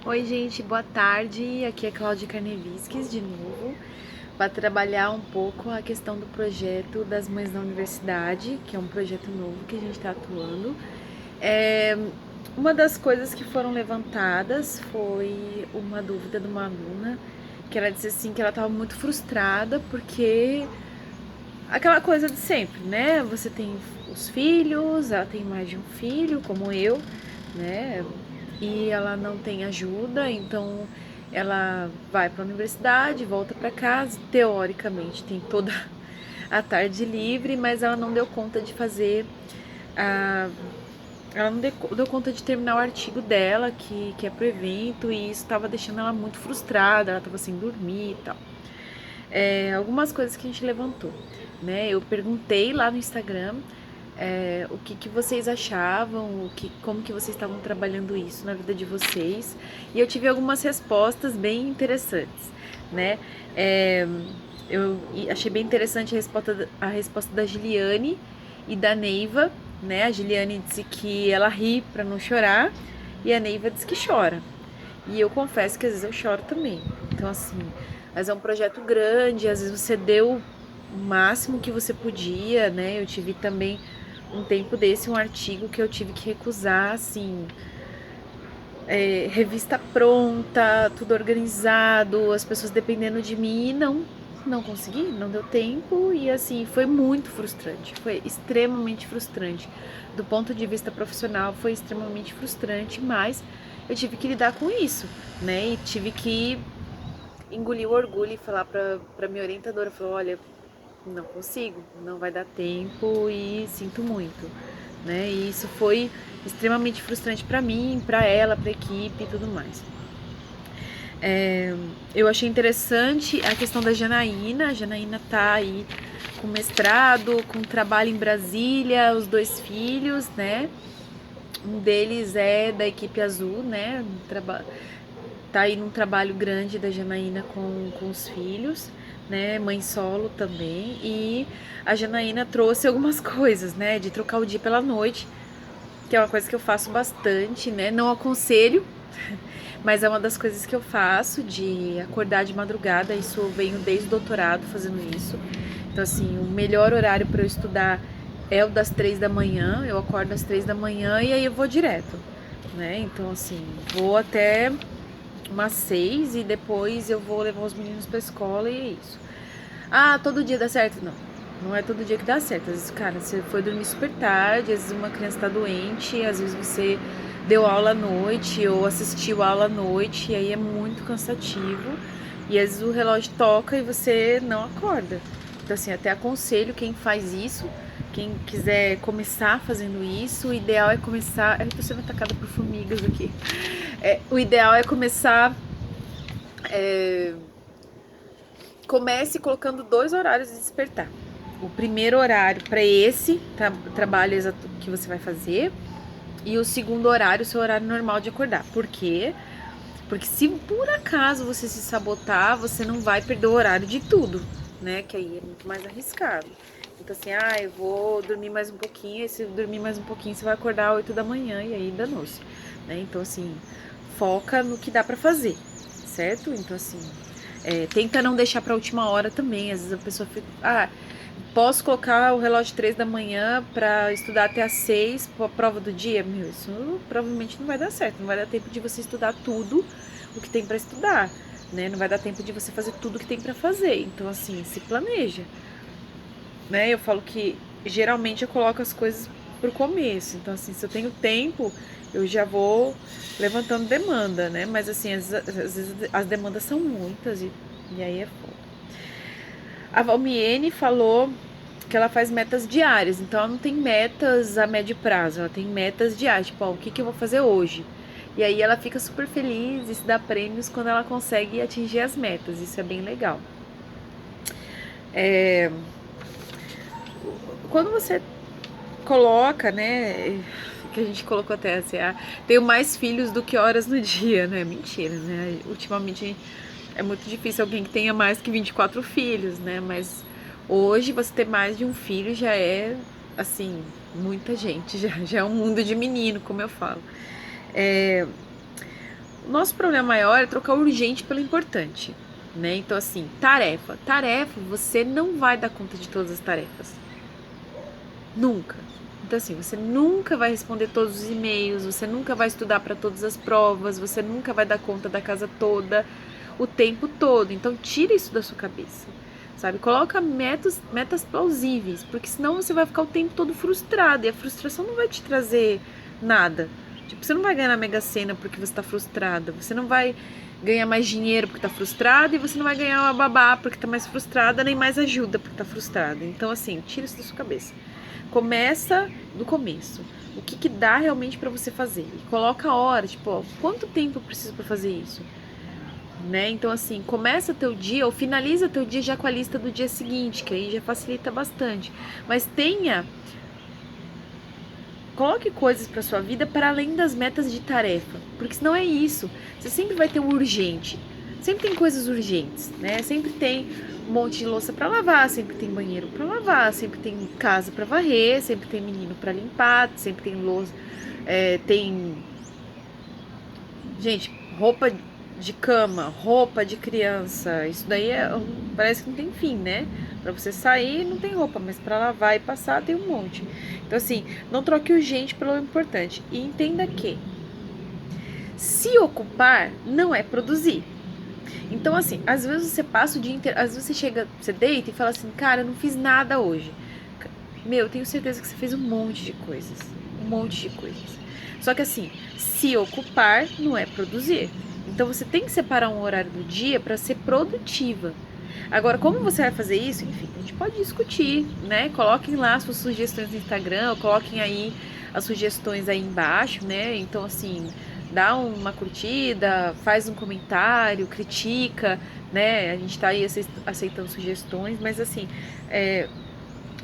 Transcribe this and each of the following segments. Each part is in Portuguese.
Oi, gente, boa tarde. Aqui é Cláudia Carnevisques de novo, para trabalhar um pouco a questão do projeto das Mães da Universidade, que é um projeto novo que a gente está atuando. Uma das coisas que foram levantadas foi uma dúvida de uma aluna, que ela disse assim que ela estava muito frustrada porque aquela coisa de sempre, né? Você tem os filhos, ela tem mais de um filho, como eu, né? E ela não tem ajuda, então ela vai para a universidade, volta para casa, teoricamente tem toda a tarde livre, mas ela não deu conta de fazer a ela não deu conta de terminar o artigo dela, que é pro evento, e isso estava deixando ela muito frustrada, ela estava sem dormir e tal. Algumas coisas que a gente levantou, né? Eu perguntei lá no Instagram o que vocês achavam, como que vocês estavam trabalhando isso na vida de vocês, e eu tive algumas respostas bem interessantes, né? É, eu achei bem interessante a resposta da Giliane e da Neiva, né? A Giliane disse que ela ri para não chorar e a Neiva disse que chora. E eu confesso que às vezes eu choro também. Então, assim, mas é um projeto grande, às vezes você deu o máximo que você podia, né? Eu tive também um tempo desse, um artigo que eu tive que recusar, assim, revista pronta, tudo organizado, as pessoas dependendo de mim e não consegui, não deu tempo e assim, foi muito frustrante, foi extremamente frustrante. Do ponto de vista profissional foi extremamente frustrante, mas eu tive que lidar com isso, né? E tive que engolir o orgulho e falar pra minha orientadora, falou, olha, não consigo, não vai dar tempo e sinto muito, né? E isso foi extremamente frustrante para mim, para ela, para a equipe e tudo mais. Eu achei interessante a questão da Janaína. A Janaína tá aí com mestrado, com trabalho em Brasília, os dois filhos, né? Um deles é da equipe azul, né? Tá aí num trabalho grande da Janaína com os filhos, né? Mãe solo também. E a Janaína trouxe algumas coisas, né? De trocar o dia pela noite, que é uma coisa que eu faço bastante, né? Não aconselho, mas é uma das coisas que eu faço, de acordar de madrugada. Isso eu venho desde o doutorado fazendo isso. Então, assim, o melhor horário para eu estudar é o das 3 da manhã. Eu acordo às 3 da manhã e aí eu vou direto, né? Então, assim, vou até umas 6 e depois eu vou levar os meninos pra escola e é isso. Ah, todo dia dá certo? Não. Não é todo dia que dá certo. Às vezes, cara, você foi dormir super tarde, às vezes uma criança tá doente, às vezes você deu aula à noite ou assistiu aula à noite, e aí é muito cansativo. E às vezes o relógio toca e você não acorda. Então, assim, até aconselho quem faz isso, quem quiser começar fazendo isso, o ideal é começar. Eu tô sendo atacada por formigas aqui. O ideal é começar. é, Comece colocando 2 horários de despertar. O primeiro horário para esse trabalho exato que você vai fazer, e o segundo horário, o seu horário normal de acordar. Por quê? Porque se por acaso você se sabotar, você não vai perder o horário de tudo, né? Que aí é muito mais arriscado. Então, assim, eu vou dormir mais um pouquinho, e se dormir mais um pouquinho, você vai acordar às 8 da manhã e aí danou-se, né? Então, assim, foca no que dá pra fazer, certo? Então, assim, tenta não deixar pra última hora também. Às vezes a pessoa fica, posso colocar o relógio 3 da manhã pra estudar até às 6, a prova do dia? Meu, isso provavelmente não vai dar certo. Não vai dar tempo de você estudar tudo o que tem pra estudar, né? Não vai dar tempo de você fazer tudo o que tem pra fazer. Então, assim, se planeja, né? Eu falo que geralmente eu coloco as coisas pro começo. Então, assim, se eu tenho tempo, eu já vou levantando demanda, né? Mas, assim, às vezes as demandas são muitas e aí é foda. A Valmiene falou que ela faz metas diárias, então ela não tem metas a médio prazo, ela tem metas diárias, tipo, o que eu vou fazer hoje? E aí ela fica super feliz e se dá prêmios quando ela consegue atingir as metas, isso é bem legal. Quando você coloca, né, que a gente colocou até assim, tenho mais filhos do que horas no dia, né? Mentira, né? Ultimamente é muito difícil alguém que tenha mais que 24 filhos, né? Mas hoje você ter mais de um filho já é, assim, muita gente, já é um mundo de menino, como eu falo. O nosso problema maior é trocar o urgente pelo importante, né? Então, assim, tarefa, você não vai dar conta de todas as tarefas. Nunca. Então, assim, você nunca vai responder todos os e-mails, você nunca vai estudar para todas as provas, você nunca vai dar conta da casa toda, o tempo todo. Então, tira isso da sua cabeça, sabe? Coloca metas plausíveis, porque senão você vai ficar o tempo todo frustrado, e a frustração não vai te trazer nada. Tipo, você não vai ganhar na Mega Sena porque você tá frustrada, você não vai ganhar mais dinheiro porque tá frustrada, e você não vai ganhar uma babá porque tá mais frustrada, nem mais ajuda porque tá frustrada. Então, assim, tira isso da sua cabeça. Começa do começo. O que dá realmente pra você fazer? E coloca a hora, tipo, ó, quanto tempo eu preciso pra fazer isso? Né? Então, assim, começa teu dia ou finaliza teu dia já com a lista do dia seguinte, que aí já facilita bastante. Mas coloque coisas para sua vida para além das metas de tarefa, porque senão é isso. Você sempre vai ter o urgente. Sempre tem coisas urgentes, né? Sempre tem um monte de louça para lavar, sempre tem banheiro para lavar, sempre tem casa para varrer, sempre tem menino para limpar, sempre tem louça, tem gente, roupa de cama, roupa de criança. Isso daí parece que não tem fim, né? Para você sair não tem roupa, mas para lavar e passar tem um monte. Então, assim, não troque o urgente pelo importante. E entenda que se ocupar não é produzir. Então, assim, às vezes você passa o dia inteiro, às vezes você chega, você deita e fala assim, cara, eu não fiz nada hoje. Meu, eu tenho certeza que você fez um monte de coisas. Um monte de coisas. Só que assim, se ocupar não é produzir. Então você tem que separar um horário do dia para ser produtiva. Agora, como você vai fazer isso? Enfim, a gente pode discutir, né? Coloquem lá suas sugestões no Instagram, ou coloquem aí as sugestões aí embaixo, né? Então, assim, dá uma curtida, faz um comentário, critica, né? A gente tá aí aceitando sugestões, mas assim,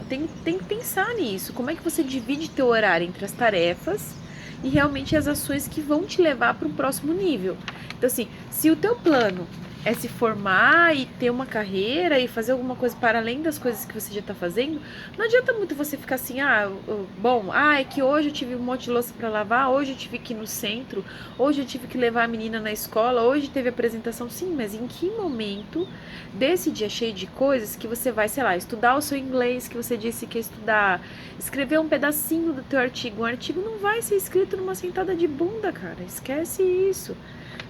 tem que pensar nisso. Como é que você divide teu horário entre as tarefas e realmente as ações que vão te levar para um próximo nível? Então, assim, se o teu plano é se formar e ter uma carreira e fazer alguma coisa para além das coisas que você já está fazendo, não adianta muito você ficar assim, é que hoje eu tive um monte de louça para lavar, hoje eu tive que ir no centro, hoje eu tive que levar a menina na escola, hoje teve apresentação. Sim, mas em que momento desse dia cheio de coisas que você vai, sei lá, estudar o seu inglês que você disse que ia estudar, escrever um pedacinho do teu artigo? Um artigo não vai ser escrito numa sentada de bunda, cara, esquece isso.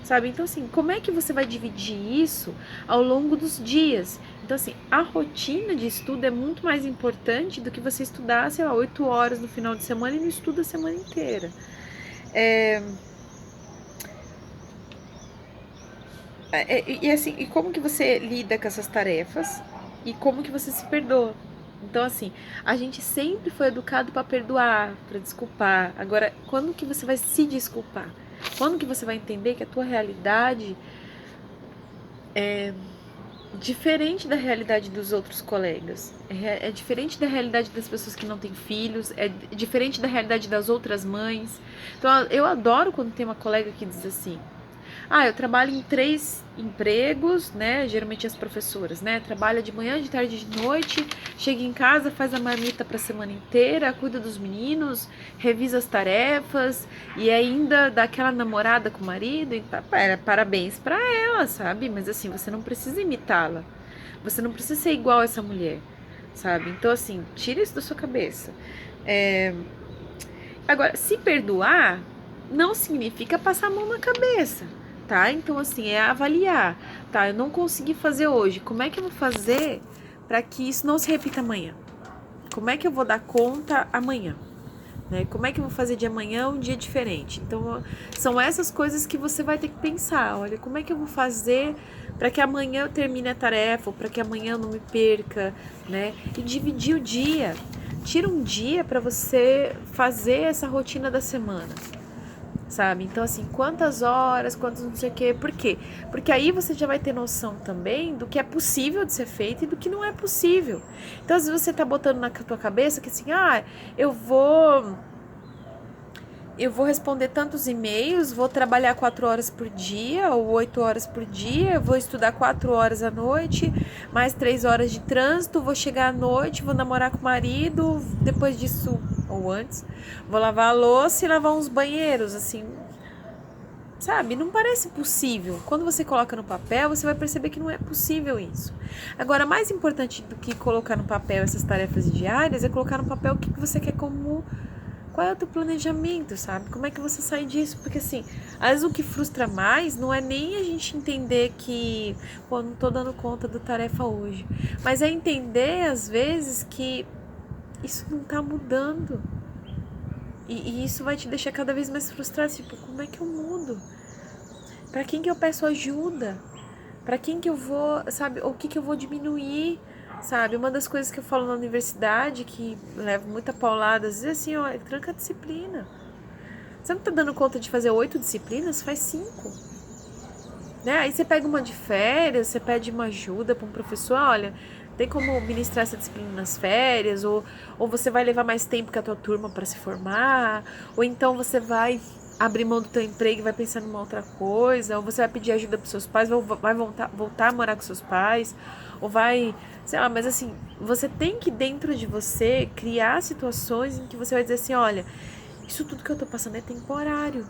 Sabe? Então, assim, como é que você vai dividir isso ao longo dos dias? Então, assim, a rotina de estudo é muito mais importante do que você estudar, sei lá, 8 horas no final de semana e não estuda a semana inteira. E como que você lida com essas tarefas e como que você se perdoa? Então, assim, a gente sempre foi educado para perdoar, para desculpar. Agora, quando que você vai se desculpar? Quando que você vai entender que a tua realidade é diferente da realidade dos outros colegas? É diferente da realidade das pessoas que não têm filhos, é diferente da realidade das outras mães. Então, eu adoro quando tem uma colega que diz assim, eu trabalho em 3 empregos, né? Geralmente as professoras, né? Trabalha de manhã, de tarde e de noite, chega em casa, faz a marmita para a semana inteira, cuida dos meninos, revisa as tarefas e ainda dá aquela namorada com o marido. E parabéns para ela, sabe? Mas assim, você não precisa imitá-la. Você não precisa ser igual a essa mulher, sabe? Então, assim, tira isso da sua cabeça. Agora, se perdoar não significa passar a mão na cabeça. Tá? Então, assim, é avaliar, tá? Eu não consegui fazer hoje, como é que eu vou fazer para que isso não se repita amanhã? Como é que eu vou dar conta amanhã? Né? Como é que eu vou fazer de amanhã um dia diferente? Então, são essas coisas que você vai ter que pensar. Olha, como é que eu vou fazer para que amanhã eu termine a tarefa, ou para que amanhã eu não me perca, né? E dividir o dia. Tira um dia para você fazer essa rotina da semana. Sabe? Então, assim, quantas horas, quantos não sei o quê. Por quê? Porque aí você já vai ter noção também do que é possível de ser feito e do que não é possível. Então, às vezes você tá botando na tua cabeça que assim, eu vou responder tantos e-mails, vou trabalhar 4 horas por dia ou 8 horas por dia, vou estudar 4 horas à noite, mais 3 horas de trânsito, vou chegar à noite, vou namorar com o marido, depois disso, ou antes, vou lavar a louça e lavar uns banheiros, assim. sabe, não parece possível. Quando você coloca no papel, você vai perceber que não é possível isso. Agora, mais importante do que colocar no papel essas tarefas diárias é colocar no papel o que você quer como... Qual é o teu planejamento, sabe? Como é que você sai disso? Porque assim, às vezes o que frustra mais não é nem a gente entender que, pô, não tô dando conta da tarefa hoje. Mas é entender, às vezes, que isso não tá mudando. E isso vai te deixar cada vez mais frustrado. Tipo, como é que eu mudo? Pra quem que eu peço ajuda? Pra quem que eu vou, sabe? O que eu vou diminuir? Sabe, uma das coisas que eu falo na universidade, que levo muita paulada, às vezes é assim, ó, tranca a disciplina. Você não tá dando conta de fazer 8 disciplinas? Faz 5. Né? Aí você pega uma de férias, você pede uma ajuda para um professor, olha, tem como ministrar essa disciplina nas férias, ou você vai levar mais tempo que a tua turma para se formar, ou então você vai abrir mão do teu emprego e vai pensar numa outra coisa, ou você vai pedir ajuda para seus pais, ou vai voltar a morar com seus pais, ou vai, sei lá, mas assim, você tem que dentro de você criar situações em que você vai dizer assim, olha, isso tudo que eu tô passando é temporário,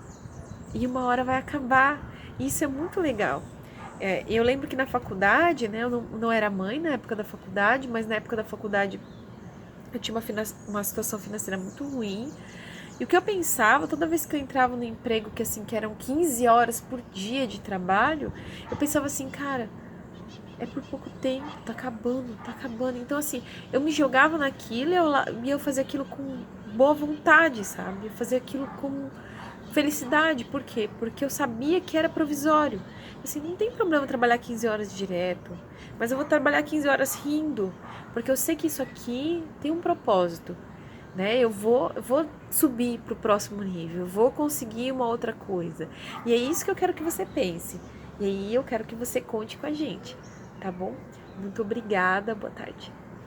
e uma hora vai acabar. Isso é muito legal. Eu lembro que na faculdade, né, eu não era mãe na época da faculdade, mas na época da faculdade eu tinha uma situação financeira muito ruim. E o que eu pensava, toda vez que eu entrava no emprego, que assim, que eram 15 horas por dia de trabalho, eu pensava assim, cara, é por pouco tempo, tá acabando, tá acabando. Então assim, eu me jogava naquilo e eu fazia aquilo com boa vontade, sabe? Eu fazia aquilo com felicidade. Por quê? Porque eu sabia que era provisório. Assim, não tem problema trabalhar 15 horas direto, mas eu vou trabalhar 15 horas rindo, porque eu sei que isso aqui tem um propósito, né? Eu vou subir para o próximo nível, eu vou conseguir uma outra coisa. E é isso que eu quero que você pense. E aí eu quero que você conte com a gente, tá bom? Muito obrigada, boa tarde.